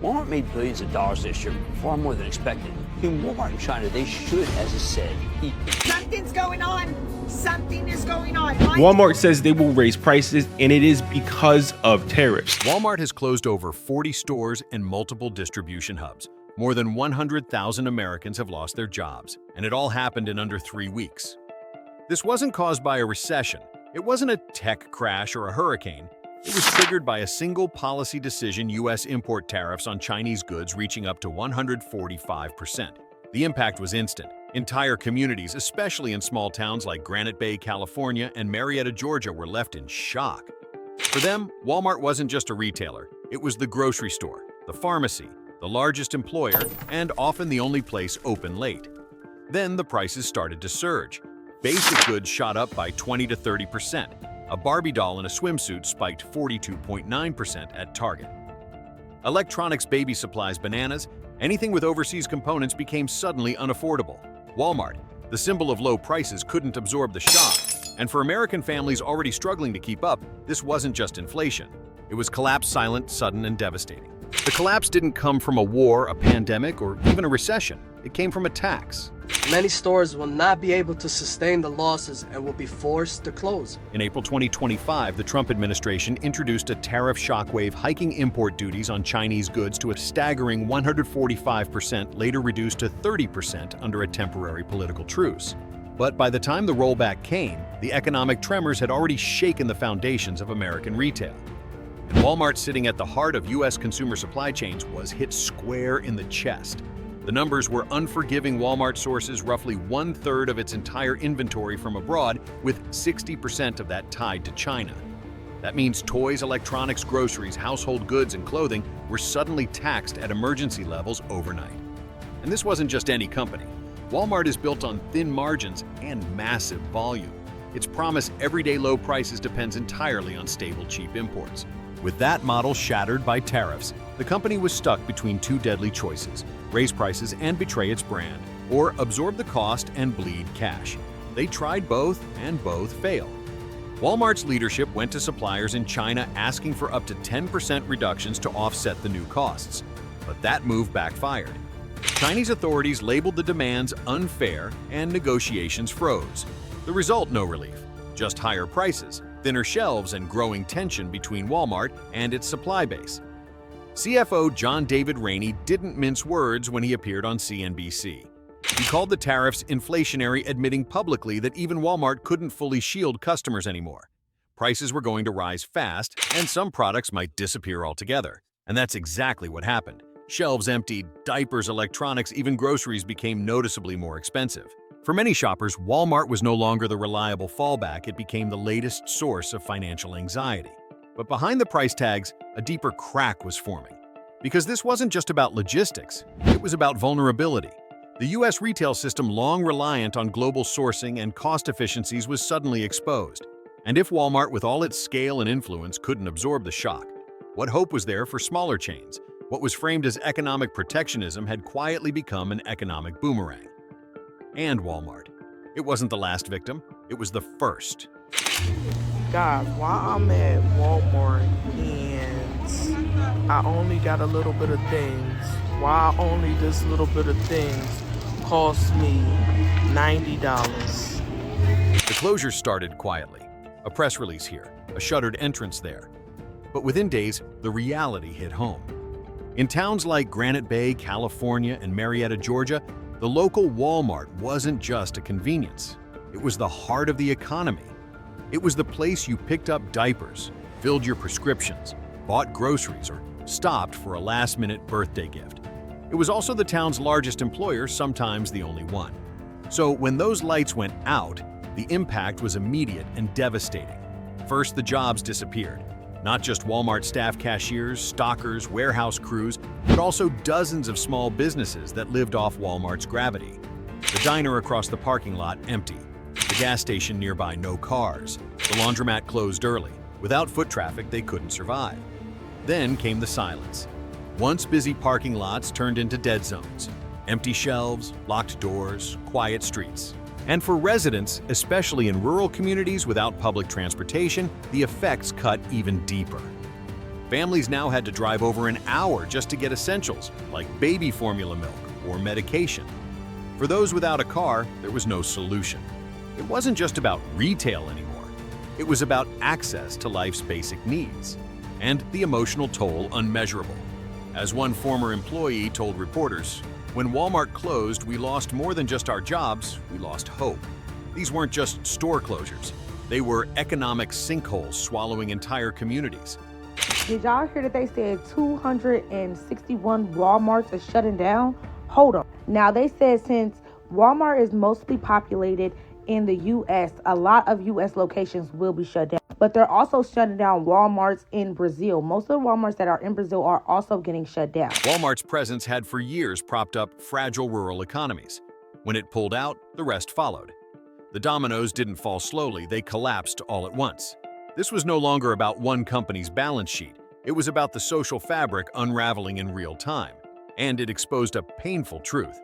Walmart made billions of dollars this year, far more than expected. In Walmart in China, they should, as I said, eat. Something's going on. Something is going on. Walmart says they will raise prices, and it is because of tariffs. Walmart has closed over 40 stores and multiple distribution hubs. More than 100,000 Americans have lost their jobs, and it all happened in under 3 weeks. This wasn't caused by a recession. It wasn't a tech crash or a hurricane. It was triggered by a single policy decision: U.S. import tariffs on Chinese goods reaching up to 145%. The impact was instant. Entire communities, especially in small towns like Granite Bay, California, and Marietta, Georgia, were left in shock. For them, Walmart wasn't just a retailer. It was the grocery store, the pharmacy, the largest employer, and often the only place open late. Then the prices started to surge. Basic goods shot up by 20 to 30%. A Barbie doll in a swimsuit spiked 42.9% at Target. Electronics, baby supplies, bananas, anything with overseas components became suddenly unaffordable. Walmart, the symbol of low prices, couldn't absorb the shock. And for American families already struggling to keep up, this wasn't just inflation. It was collapse, silent, sudden, and devastating. The collapse didn't come from a war, a pandemic, or even a recession. It came from a tax. Many stores will not be able to sustain the losses and will be forced to close. In April 2025, the Trump administration introduced a tariff shockwave, hiking import duties on Chinese goods to a staggering 145%, later reduced to 30% under a temporary political truce. But by the time the rollback came, the economic tremors had already shaken the foundations of American retail. And Walmart, sitting at the heart of U.S. consumer supply chains, was hit square in the chest. The numbers were unforgiving. Walmart sources roughly 1/3 of its entire inventory from abroad, with 60% of that tied to China. That means toys, electronics, groceries, household goods, and clothing were suddenly taxed at emergency levels overnight. And this wasn't just any company. Walmart is built on thin margins and massive volume. Its promise everyday low prices depends entirely on stable, cheap imports. With that model shattered by tariffs, the company was stuck between two deadly choices: raise prices and betray its brand, or absorb the cost and bleed cash. They tried both, and both failed. Walmart's leadership went to suppliers in China asking for up to 10% reductions to offset the new costs. But that move backfired. Chinese authorities labeled the demands unfair, and negotiations froze. The result: no relief, just higher prices, thinner shelves, and growing tension between Walmart and its supply base. CFO John David Rainey didn't mince words when he appeared on CNBC. He called the tariffs inflationary, admitting publicly that even Walmart couldn't fully shield customers anymore. Prices were going to rise fast, and some products might disappear altogether. And that's exactly what happened. Shelves emptied, diapers, electronics, even groceries became noticeably more expensive. For many shoppers, Walmart was no longer the reliable fallback. It became the latest source of financial anxiety. But behind the price tags, a deeper crack was forming. Because this wasn't just about logistics, it was about vulnerability. The U.S. retail system, long reliant on global sourcing and cost efficiencies, was suddenly exposed. And if Walmart, with all its scale and influence, couldn't absorb the shock, what hope was there for smaller chains? What was framed as economic protectionism had quietly become an economic boomerang. And Walmart. It wasn't the last victim, it was the first. Guys, while I'm at Walmart and I only got a little bit of things, why only this little bit of things cost me $90? The closure started quietly. A press release here, a shuttered entrance there. But within days, the reality hit home. In towns like Granite Bay, California, and Marietta, Georgia, the local Walmart wasn't just a convenience. It was the heart of the economy. It was the place you picked up diapers, filled your prescriptions, bought groceries, or stopped for a last-minute birthday gift. It was also the town's largest employer, sometimes the only one. So when those lights went out, the impact was immediate and devastating. First, the jobs disappeared. Not just Walmart staff, cashiers, stockers, warehouse crews, but also dozens of small businesses that lived off Walmart's gravity. The diner across the parking lot, empty. The gas station nearby, no cars. The laundromat closed early. Without foot traffic, they couldn't survive. Then came the silence. Once busy parking lots turned into dead zones. Empty shelves, locked doors, quiet streets. And for residents, especially in rural communities without public transportation, the effects cut even deeper. Families now had to drive over an hour just to get essentials like baby formula milk or medication. For those without a car, there was no solution. It wasn't just about retail anymore. It was about access to life's basic needs, and the emotional toll unmeasurable. As one former employee told reporters, "When Walmart closed, we lost more than just our jobs, we lost hope." These weren't just store closures. They were economic sinkholes swallowing entire communities. Did y'all hear that they said 261 Walmarts are shutting down? Hold on. Now, they said since Walmart is mostly populated in the U.S., a lot of U.S. locations will be shut down. But they're also shutting down Walmarts in Brazil. Most of the Walmarts that are in Brazil are also getting shut down. Walmart's presence had for years propped up fragile rural economies. When it pulled out, the rest followed. The dominoes didn't fall slowly, they collapsed all at once. This was no longer about one company's balance sheet. It was about the social fabric unraveling in real time. And it exposed a painful truth.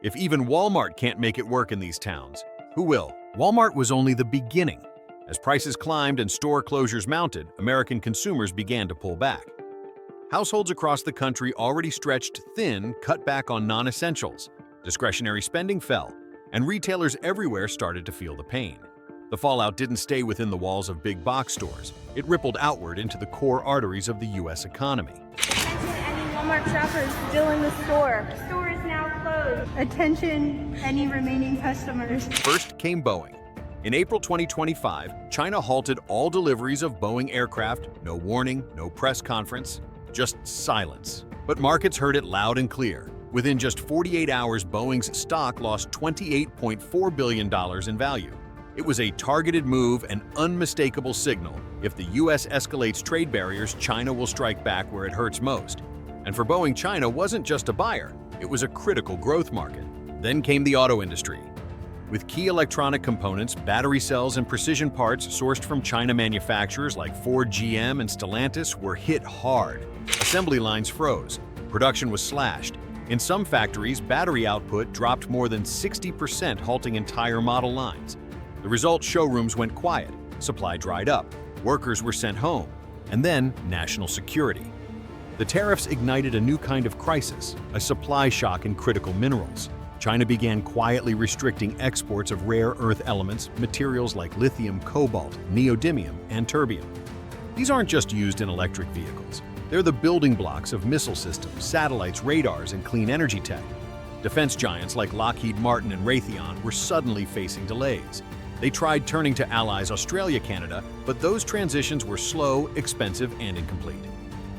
If even Walmart can't make it work in these towns, who will? Walmart was only the beginning. As prices climbed and store closures mounted, American consumers began to pull back. Households across the country already stretched thin cut back on non-essentials. Discretionary spending fell, and retailers everywhere started to feel the pain. The fallout didn't stay within the walls of big box stores. It rippled outward into the core arteries of the U.S. economy. Attention any Walmart shoppers still in the store. The store is now closed. Attention any remaining customers. First came Boeing. In April 2025, China halted all deliveries of Boeing aircraft, no warning, no press conference, just silence. But markets heard it loud and clear. Within just 48 hours, Boeing's stock lost $28.4 billion in value. It was a targeted move, an unmistakable signal. If the U.S. escalates trade barriers, China will strike back where it hurts most. And for Boeing, China wasn't just a buyer, it was a critical growth market. Then came the auto industry. With key electronic components, battery cells, and precision parts sourced from China manufacturers like Ford, GM, and Stellantis were hit hard. Assembly lines froze, production was slashed. In some factories, battery output dropped more than 60%, halting entire model lines. The result, showrooms went quiet, supply dried up, workers were sent home, and then national security. The tariffs ignited a new kind of crisis, a supply shock in critical minerals. China began quietly restricting exports of rare earth elements, materials like lithium, cobalt, neodymium, and terbium. These aren't just used in electric vehicles. They're the building blocks of missile systems, satellites, radars, and clean energy tech. Defense giants like Lockheed Martin and Raytheon were suddenly facing delays. They tried turning to allies Australia, Canada, but those transitions were slow, expensive, and incomplete.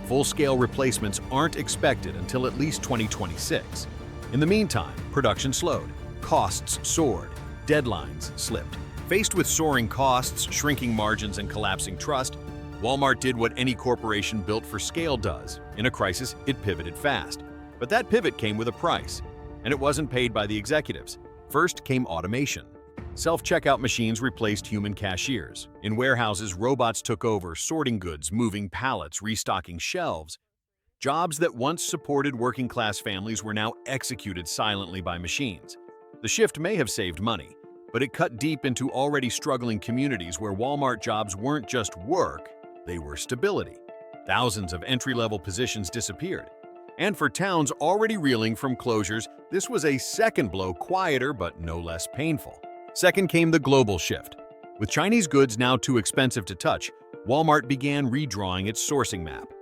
Full-scale replacements aren't expected until at least 2026. In the meantime, production slowed, costs soared, deadlines slipped. Faced with soaring costs, shrinking margins, and collapsing trust, Walmart did what any corporation built for scale does. In a crisis, it pivoted fast. But that pivot came with a price, and it wasn't paid by the executives. First came automation. Self-checkout machines replaced human cashiers. In warehouses, robots took over, sorting goods, moving pallets, restocking shelves. Jobs that once supported working-class families were now executed silently by machines. The shift may have saved money, but it cut deep into already struggling communities where Walmart jobs weren't just work, they were stability. Thousands of entry-level positions disappeared. And for towns already reeling from closures, this was a second blow, quieter but no less painful. Second came the global shift. With Chinese goods now too expensive to touch, Walmart began redrawing its sourcing map.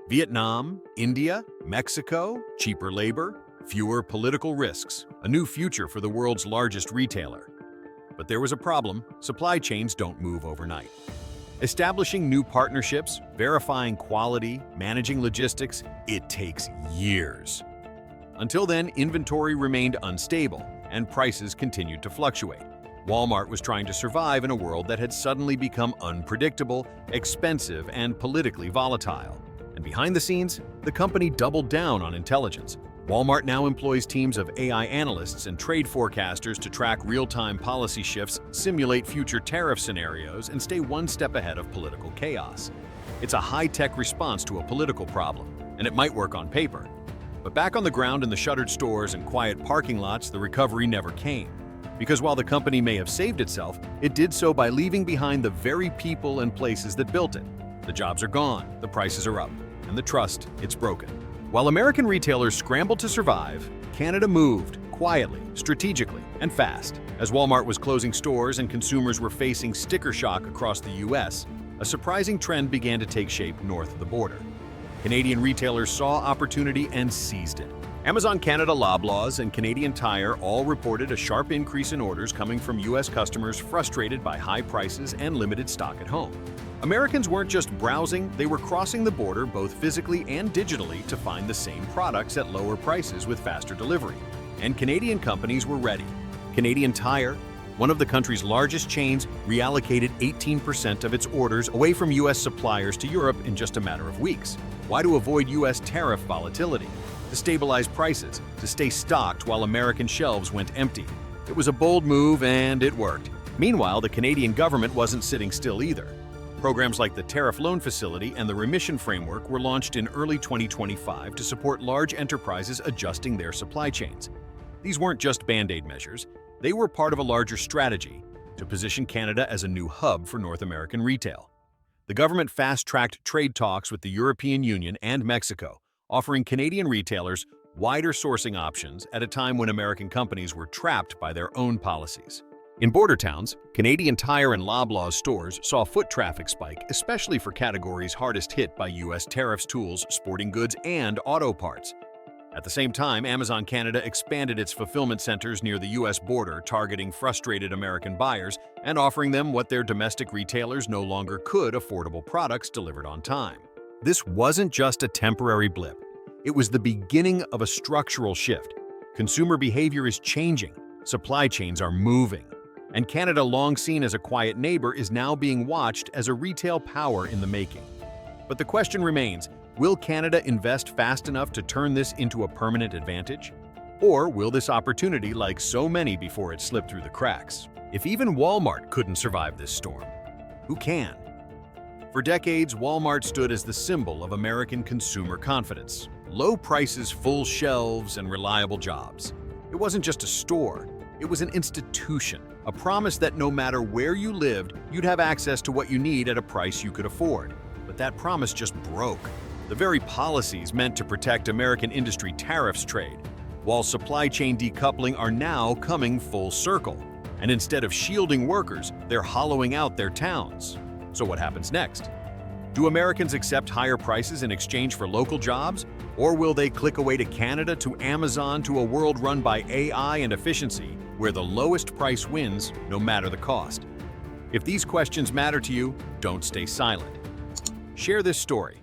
Vietnam, India, Mexico, cheaper labor, fewer political risks, a new future for the world's largest retailer. But there was a problem: supply chains don't move overnight. Establishing new partnerships, verifying quality, managing logistics, it takes years. Until then, inventory remained unstable and prices continued to fluctuate. Walmart was trying to survive in a world that had suddenly become unpredictable, expensive, and politically volatile. And behind the scenes, the company doubled down on intelligence. Walmart now employs teams of AI analysts and trade forecasters to track real-time policy shifts, simulate future tariff scenarios, and stay one step ahead of political chaos. It's a high-tech response to a political problem, and it might work on paper. But back on the ground in the shuttered stores and quiet parking lots, the recovery never came. Because while the company may have saved itself, it did so by leaving behind the very people and places that built it. The jobs are gone, the prices are up, and the trust, it's broken. While American retailers scrambled to survive, Canada moved quietly, strategically, and fast. As Walmart was closing stores and consumers were facing sticker shock across the US, a surprising trend began to take shape north of the border. Canadian retailers saw opportunity and seized it. Amazon Canada, Loblaws, and Canadian Tire all reported a sharp increase in orders coming from US customers frustrated by high prices and limited stock at home. Americans weren't just browsing, they were crossing the border both physically and digitally to find the same products at lower prices with faster delivery. And Canadian companies were ready. Canadian Tire, one of the country's largest chains, reallocated 18% of its orders away from US suppliers to Europe in just a matter of weeks. Why? To avoid US tariff volatility, to stabilize prices, to stay stocked while American shelves went empty. It was a bold move and it worked. Meanwhile, the Canadian government wasn't sitting still either. Programs like the Tariff Loan Facility and the Remission Framework were launched in early 2025 to support large enterprises adjusting their supply chains. These weren't just Band-Aid measures, they were part of a larger strategy to position Canada as a new hub for North American retail. The government fast-tracked trade talks with the European Union and Mexico, offering Canadian retailers wider sourcing options at a time when American companies were trapped by their own policies. In border towns, Canadian Tire and Loblaws stores saw foot traffic spike, especially for categories hardest hit by US tariffs: tools, sporting goods, and auto parts. At the same time, Amazon Canada expanded its fulfillment centers near the US border, targeting frustrated American buyers and offering them what their domestic retailers no longer could: affordable products delivered on time. This wasn't just a temporary blip. It was the beginning of a structural shift. Consumer behavior is changing, supply chains are moving, and Canada, long seen as a quiet neighbor, is now being watched as a retail power in the making. But the question remains, will Canada invest fast enough to turn this into a permanent advantage? Or will this opportunity, like so many before it, slip through the cracks? If even Walmart couldn't survive this storm, who can? For decades, Walmart stood as the symbol of American consumer confidence. Low prices, full shelves, and reliable jobs. It wasn't just a store, it was an institution, a promise that no matter where you lived, you'd have access to what you need at a price you could afford. But that promise just broke. The very policies meant to protect American industry tariffs trade, while supply chain decoupling, are now coming full circle. And instead of shielding workers, they're hollowing out their towns. So what happens next? Do Americans accept higher prices in exchange for local jobs? Or will they click away to Canada, to Amazon, to a world run by AI and efficiency, where the lowest price wins no matter the cost? If these questions matter to you, don't stay silent. Share this story.